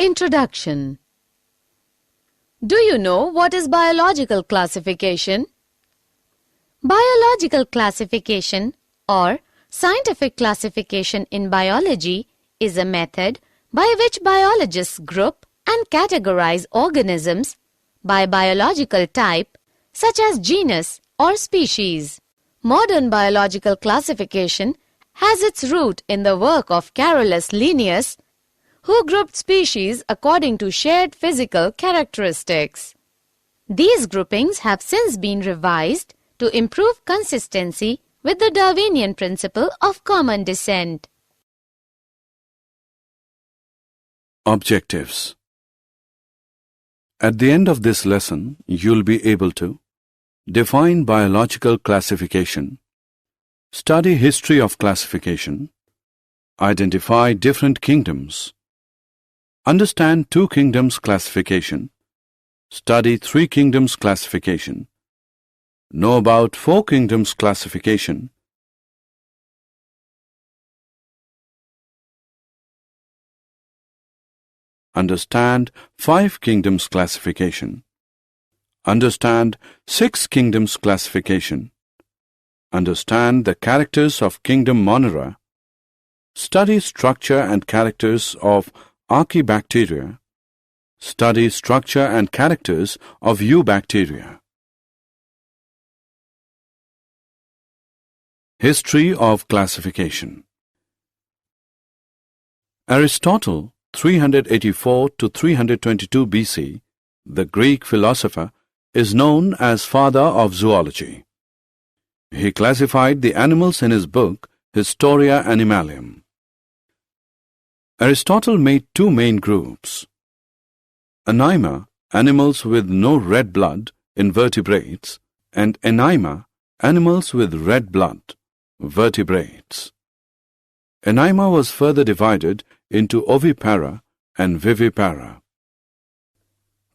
Introduction. Do you know what is biological classification? Biological classification or scientific classification in biology is a method by which biologists group and categorize organisms by biological type such as genus or species. Modern biological classification has its root in the work of Carolus Linnaeus, who grouped species according to shared physical characteristics. These groupings have since been revised to improve consistency with the Darwinian principle of common descent. Objectives. At the end of this lesson, you'll be able to define biological classification, study history of classification, identify different kingdoms, understand two kingdoms classification, study three kingdoms classification, know about four kingdoms classification, understand five kingdoms classification, understand six kingdoms classification, understand the characters of kingdom Monera, study structure and characters of Archaebacteria, study structure and characters of Eubacteria. History of classification. Aristotle, 384 to 322 BC, the Greek philosopher, is known as father of zoology. He classified the animals in his book Historia Animalium. Aristotle made two main groups: Anima, animals with no red blood, invertebrates, and Anima, animals with red blood, vertebrates. Anima was further divided into ovipara and vivipara.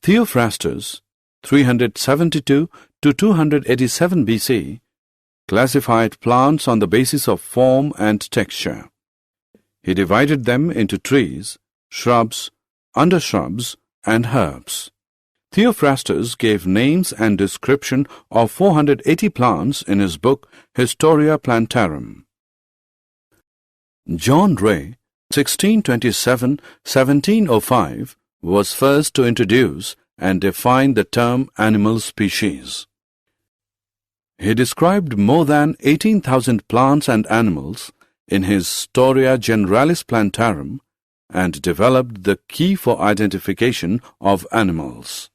Theophrastus, 372 to 287 BC, classified plants on the basis of form and texture. He divided them into trees, shrubs, undershrubs, and herbs. Theophrastus gave names and description of 480 plants in his book Historia Plantarum. John Ray, 1627-1705, was first to introduce and define the term animal species. He described more than 18,000 plants and animals in his Storia Generalis Plantarum and developed the key for identification of animals.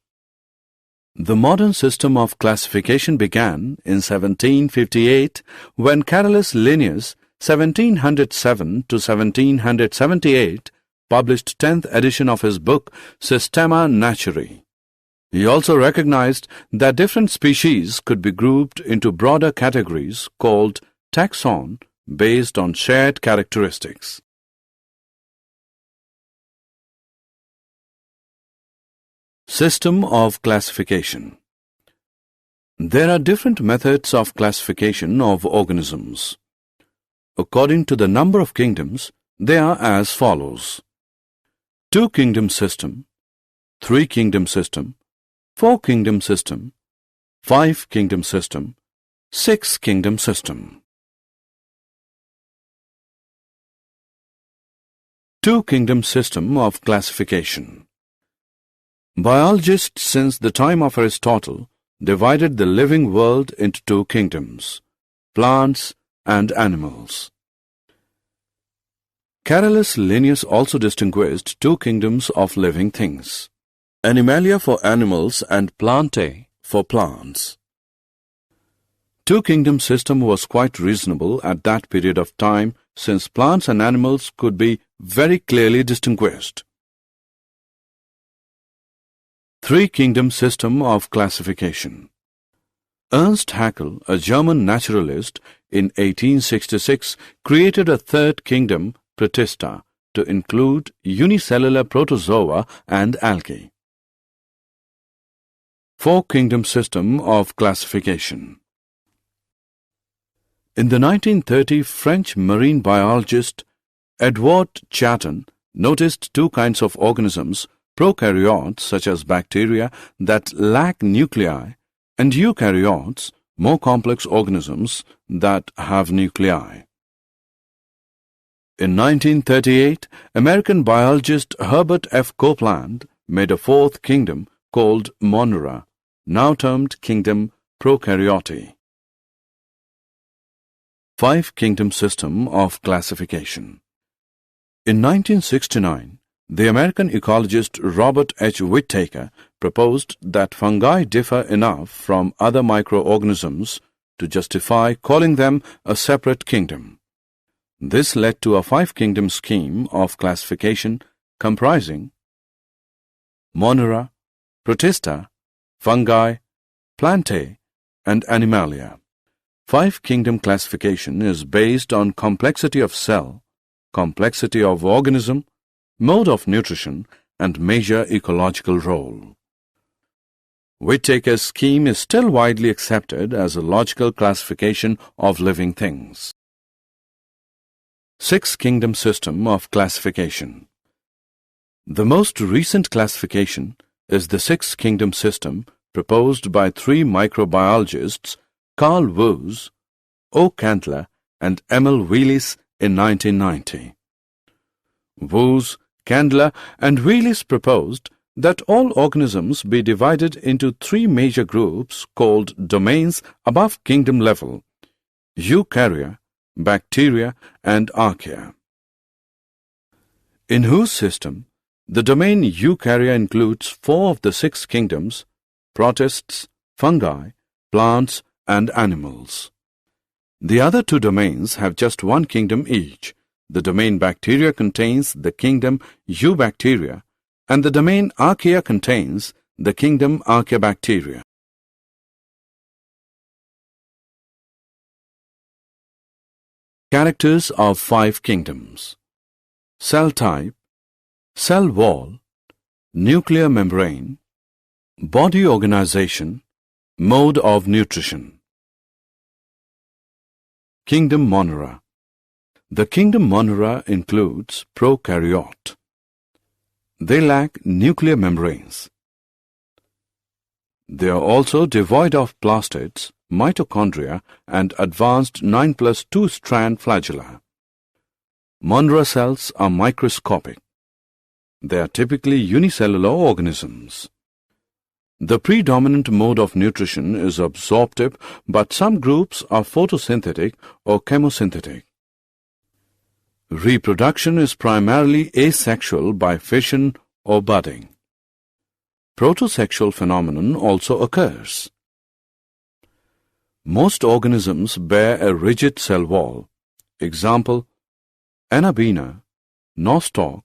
The modern system of classification began in 1758 when Carolus Linnaeus, 1707 to 1778, published 10th edition of his book Systema Naturae. He also recognized that different species could be grouped into broader categories called taxon based on shared characteristics. System of classification. There are different methods of classification of organisms. According to the number of kingdoms, they are as follows: two-kingdom system, three-kingdom system, four-kingdom system, five-kingdom system, six-kingdom system. Two-kingdom system of classification. Biologists since the time of Aristotle divided the living world into two kingdoms, plants and animals. Carolus Linnaeus also distinguished two kingdoms of living things, Animalia for animals and Plantae for plants. Two-kingdom system was quite reasonable at that period of time since plants and animals could be very clearly distinguished. Three-kingdom system of classification. Ernst Haeckel, a German naturalist, in 1866 created a third kingdom, Protista, to include unicellular protozoa and algae. Four-kingdom system of classification. In the 1930 French marine biologist Edouard Chaton noticed two kinds of organisms, prokaryotes such as bacteria that lack nuclei, and eukaryotes, more complex organisms that have nuclei. In 1938, American biologist Herbert F. Copeland made a fourth kingdom called Monera, now termed Kingdom Prokaryote. Five-kingdom system of classification. In 1969, the American ecologist Robert H. Whittaker proposed that fungi differ enough from other microorganisms to justify calling them a separate kingdom. This led to a five-kingdom scheme of classification comprising Monera, Protista, Fungi, Plantae, and Animalia. Five-kingdom classification is based on complexity of cell, complexity of organism, mode of nutrition, and major ecological role. Whittaker's scheme is still widely accepted as a logical classification of living things. Six-kingdom system of classification. The most recent classification is the six-kingdom system proposed by three microbiologists, Carl Woese, O. Candler, and Emil Wheelis in 1990. Woese, Candler, and Wheelis proposed that all organisms be divided into three major groups called domains above kingdom level: Eukarya, Bacteria, and Archaea. In whose system, the domain Eukarya includes four of the six kingdoms: protists, fungi, plants, and animals. The other two domains have just one kingdom each. The domain Bacteria contains the kingdom Eubacteria, and the domain Archaea contains the kingdom Archaebacteria. Characters of five kingdoms: cell type, cell wall, nuclear membrane, body organization, mode of nutrition. Kingdom Monera. The kingdom Monera includes prokaryote. They lack nuclear membranes. They are also devoid of plastids, mitochondria, and advanced 9+2 strand flagella. Monera cells are microscopic. They are typically unicellular organisms. The predominant mode of nutrition is absorptive, but some groups are photosynthetic or chemosynthetic. Reproduction is primarily asexual by fission or budding. Protosexual phenomenon also occurs. Most organisms bear a rigid cell wall. Example: Anabaena, nostoc,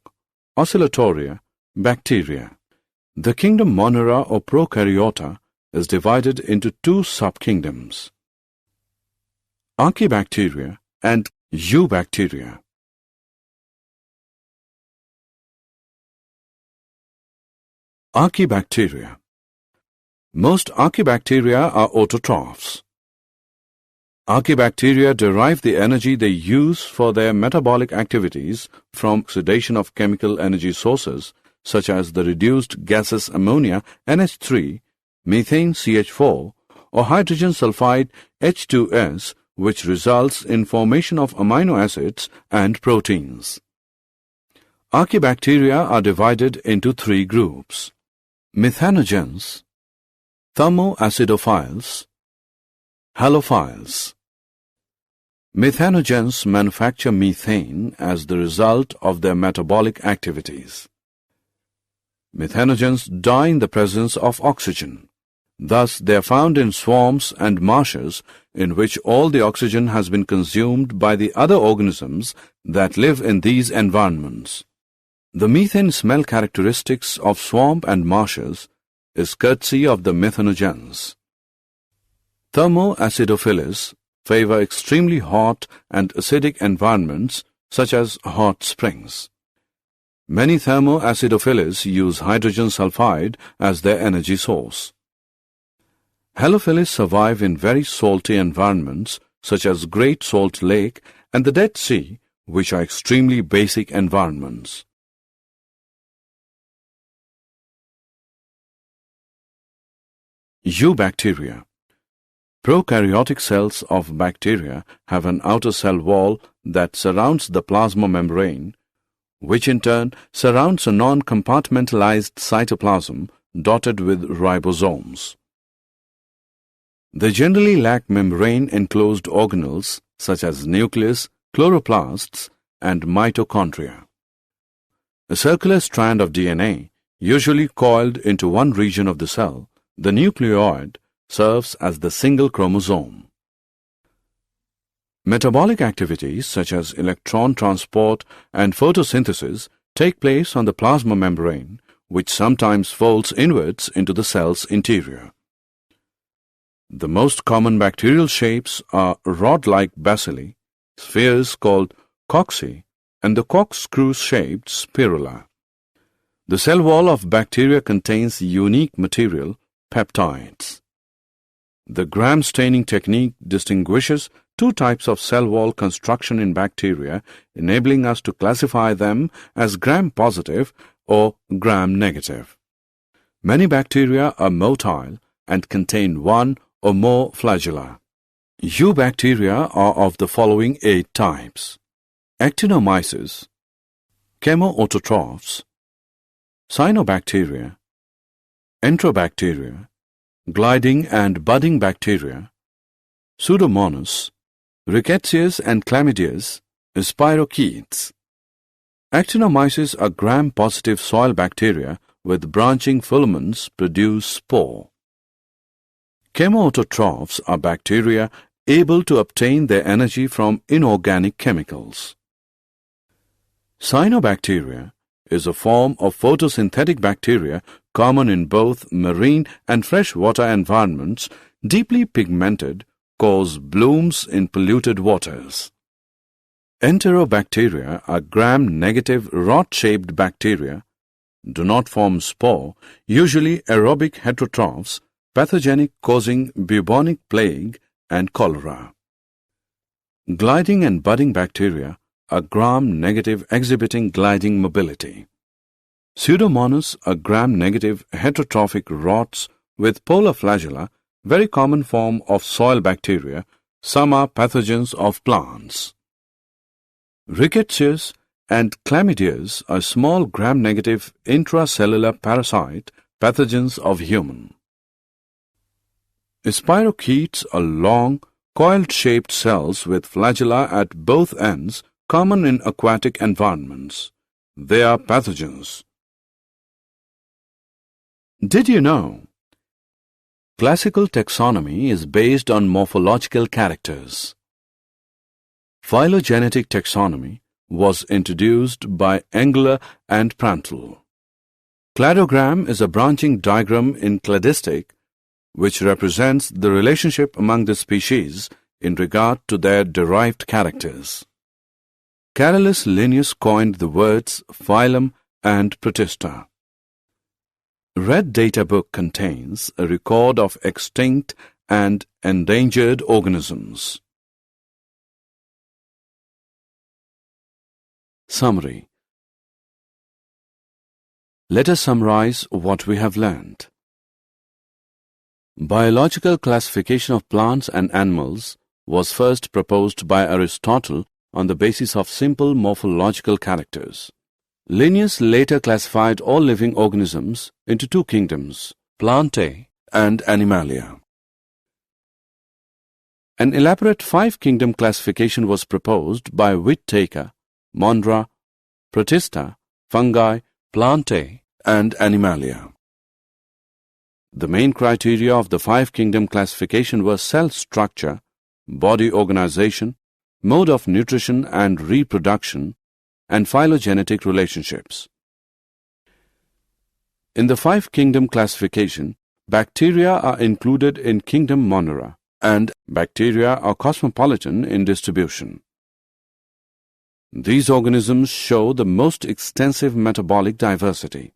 oscillatoria, bacteria. The kingdom Monera or Prokaryota is divided into two subkingdoms: Archaebacteria and Eubacteria. Archaebacteria. Most Archaebacteria are autotrophs. Archaebacteria derive the energy they use for their metabolic activities from oxidation of chemical energy sources such as the reduced gases ammonia NH3, methane CH4, or hydrogen sulfide H2S, which results in formation of amino acids and proteins. Archaebacteria are divided into three groups: methanogens, thermoacidophiles, halophiles. Methanogens manufacture methane as the result of their metabolic activities. Methanogens die in the presence of oxygen. Thus, they are found in swamps and marshes in which all the oxygen has been consumed by the other organisms that live in these environments. The methane smell characteristics of swamp and marshes is courtesy of the methanogens. Thermoacidophils favor extremely hot and acidic environments such as hot springs. Many thermoacidophils use hydrogen sulfide as their energy source. Halophils survive in very salty environments such as Great Salt Lake and the Dead Sea, which are extremely basic environments. Eubacteria. Prokaryotic cells of bacteria have an outer cell wall that surrounds the plasma membrane, which in turn surrounds a non-compartmentalized cytoplasm dotted with ribosomes. They generally lack membrane-enclosed organelles such as nucleus, chloroplasts, and mitochondria. A circular strand of DNA, usually coiled into one region of the cell, the nucleoid, serves as the single chromosome. Metabolic activities such as electron transport and photosynthesis take place on the plasma membrane, which sometimes folds inwards into the cell's interior. The most common bacterial shapes are rod-like bacilli, spheres called cocci, and the corkscrew-shaped spirula. The cell wall of bacteria contains unique material, peptides. The Gram staining technique distinguishes two types of cell wall construction in bacteria, enabling us to classify them as Gram-positive or Gram-negative. Many bacteria are motile and contain one or more flagella. Eubacteria are of the following 8 types: actinomyces, chemoautotrophs, cyanobacteria, enterobacteria, gliding and budding bacteria, Pseudomonas, rickettsias and chlamydias, spirochetes. Actinomyces are Gram-positive soil bacteria with branching filaments produce spore. Chemoautotrophs are bacteria able to obtain their energy from inorganic chemicals. Cyanobacteria is a form of photosynthetic bacteria common in both marine and freshwater environments, deeply pigmented, cause blooms in polluted waters. Enterobacteria are Gram-negative rod-shaped bacteria, do not form spore, usually aerobic heterotrophs, pathogenic, causing bubonic plague and cholera. Gliding and budding bacteria are Gram-negative, exhibiting gliding mobility. Pseudomonas are Gram-negative heterotrophic rods with polar flagella, very common form of soil bacteria. Some are pathogens of plants. Ricketsias and chlamydias are small Gram-negative intracellular parasite pathogens of human. Spirochetes are long, coiled-shaped cells with flagella at both ends, common in aquatic environments. They are pathogens. Did you know? Classical taxonomy is based on morphological characters. Phylogenetic taxonomy was introduced by Engler and Prantl. Cladogram is a branching diagram in cladistic which represents the relationship among the species in regard to their derived characters. Carolus Linnaeus coined the words phylum and protista. Red Data Book contains a record of extinct and endangered organisms. Summary. Let us summarize what we have learned. Biological classification of plants and animals was first proposed by Aristotle on the basis of simple morphological characters. Linnaeus later classified all living organisms into 2 kingdoms, Plantae and Animalia. An elaborate 5-kingdom classification was proposed by Whittaker, Monera, Protista, Fungi, Plantae, and Animalia. The main criteria of the 5-kingdom classification were cell structure, body organization, mode of nutrition and reproduction, and phylogenetic relationships. In the 5-kingdom classification, bacteria are included in kingdom Monera, and bacteria are cosmopolitan in distribution. These organisms show the most extensive metabolic diversity.